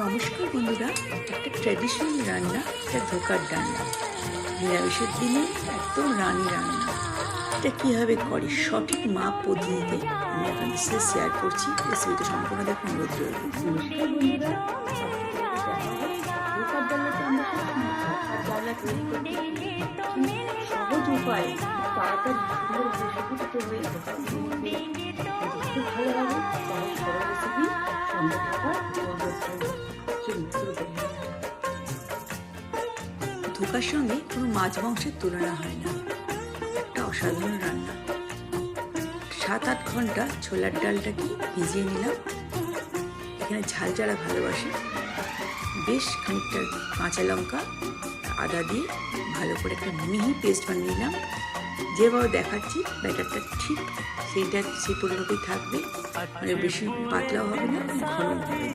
নমস্কার বন্ধুরা, একটা ট্র্যাডিশনাল রান্না, এটা ধোকার ডালনা। নিরামিষের দিনে একদম রানী রান্না। এটা কীভাবে করে সঠিক মাপ পদ্ধতিতে আমি আপনাদের সাথে শেয়ার করছি। রেসিপিটা সম্পূর্ণ দেখুন, অনুরোধ রইল। নমস্কার বন্ধুরা, ধোকার ডালনাটা আমরা ডালনা তৈরি করতে সহজ উপায়, তাড়াতাড়ি সুন্দর সুস্থ হয়ে ধোকার খুব ভালো লাগে। সরল রেসিপি সন্ধ্যা খাবার ধোকার সঙ্গে কোনো মাছ মাংসের তুলনা হয় না। একটা অসাধারণ রান্না। 7-8 ঘন্টা ছোলার ডালটাকে ভিজিয়ে নিলাম। এখানে ঝাল যারা ভালোবাসে বেশ খানিকটা কাঁচা লঙ্কা আদা দিয়ে ভালো করে একটা মিহি পেস্ট বানিয়ে নিলাম। যেভাবে দেখাচ্ছি ব্যাটারটা ঠিক সেই পরিমাপেই থাকবে, মানে বেশি পাতলাও হবে না, ঘন হবে।